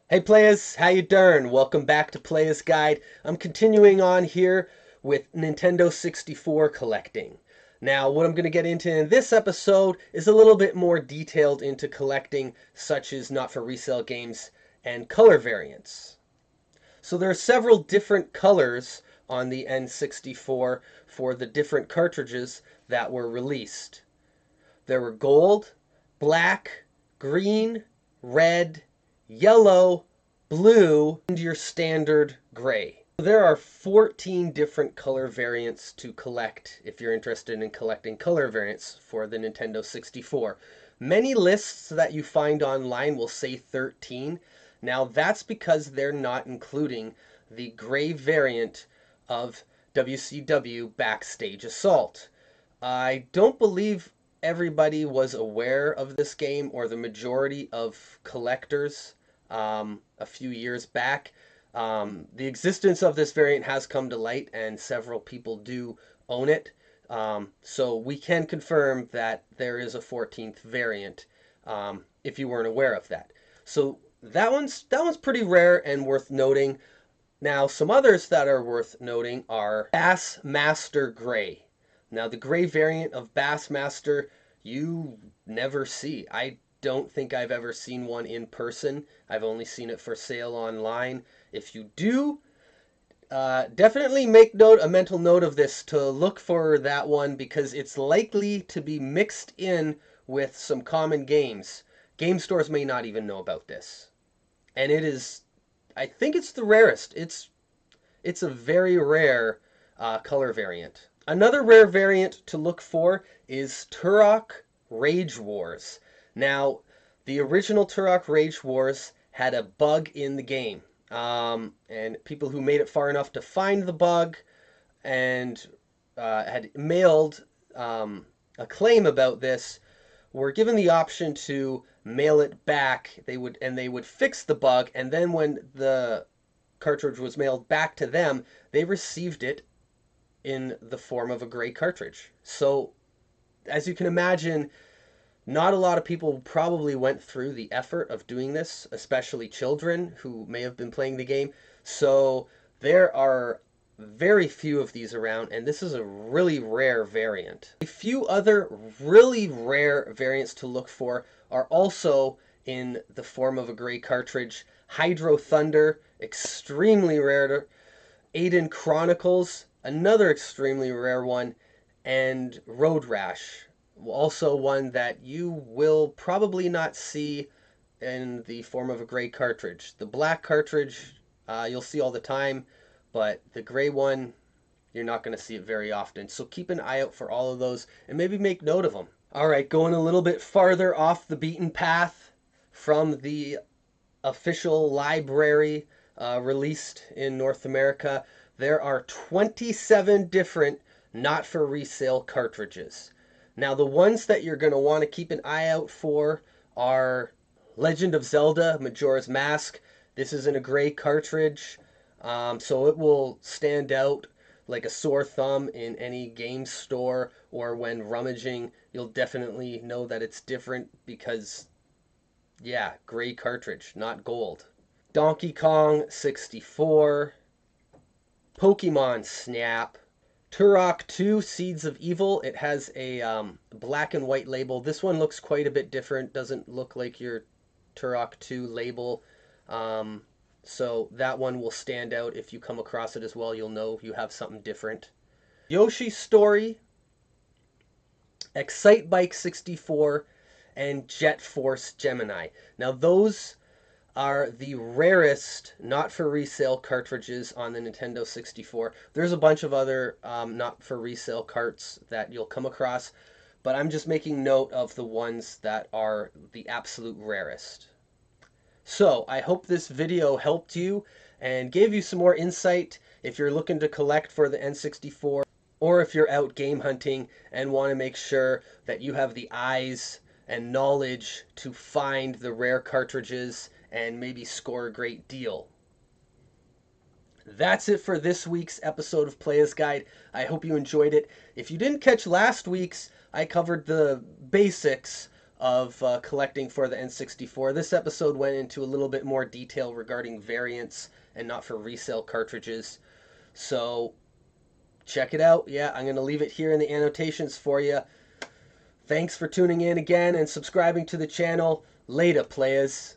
Hey players, how you doing? Welcome back to Player's Guide. I'm continuing on here with Nintendo 64 collecting. Now, what I'm going to get into in this episode is a little bit more detailed into collecting, such as not for resale games and color variants. So there are several different colors on the N64 for the different cartridges that were released. There were gold, black, green, red, yellow, blue, and your standard gray. There are 14 different color variants to collect if you're interested in collecting color variants for the Nintendo 64. Many lists that you find online will say 13. Now that's because they're not including the gray variant of WCW Backstage Assault. I don't believe everybody was aware of this game, or the majority of collectors a few years back. The existence of this variant has come to light, and several people do own it. So we can confirm that there is a 14th variant if you weren't aware of that. So that one's pretty rare and worth noting. Now, some others that are worth noting are Bassmaster Gray. Now, the gray variant of Bassmaster you never see. I don't think I've ever seen one in person. I've only seen it for sale online. If you do, definitely make a mental note of this to look for that one, because it's likely to be mixed in with some common games. Game stores may not even know about this. And it is, I think it's the rarest. It's a very rare color variant. Another rare variant to look for is Turok Rage Wars. Now, the original Turok Rage Wars had a bug in the game. And people who made it far enough to find the bug and had mailed a claim about this were given the option to mail it back. They would fix the bug, and then when the cartridge was mailed back to them, they received it in the form of a gray cartridge. So, as you can imagine, not a lot of people probably went through the effort of doing this, especially children who may have been playing the game. So, there are very few of these around, and this is a really rare variant. A few other really rare variants to look for are also in the form of a gray cartridge. Hydro Thunder, extremely rare. Aiden Chronicles, another extremely rare one. And Road Rash, also one that you will probably not see in the form of a gray cartridge. The black cartridge you'll see all the time, but the gray one, you're not going to see it very often. So keep an eye out for all of those and maybe make note of them. All right, going a little bit farther off the beaten path from the official library released in North America, there are 27 different not for resale cartridges. Now, the ones that you're going to want to keep an eye out for are Legend of Zelda Majora's Mask. This is in a gray cartridge, so it will stand out like a sore thumb in any game store, or when rummaging, you'll definitely know that it's different because, yeah, gray cartridge, not gold. Donkey Kong 64, Pokemon Snap, Turok 2 Seeds of Evil. It has a black and white label. This one looks quite a bit different. Doesn't look like your Turok 2 label. So that one will stand out. If you come across it as well, you'll know you have something different. Yoshi's Story, Excite Bike 64, and Jet Force Gemini. Now those are the rarest not for resale cartridges on the Nintendo 64. There's a bunch of other not for resale carts that you'll come across, but I'm just making note of the ones that are the absolute rarest. So I hope this video helped you and gave you some more insight if you're looking to collect for the N64, or if you're out game hunting and want to make sure that you have the eyes and knowledge to find the rare cartridges and maybe score a great deal. That's it for this week's episode of Player's Guide. I hope you enjoyed it. If you didn't catch last week's, I covered the basics of collecting for the N64. This episode went into a little bit more detail regarding variants and not for resale cartridges. So check it out. Yeah, I'm going to leave it here in the annotations for you. Thanks for tuning in again and subscribing to the channel. Later, players.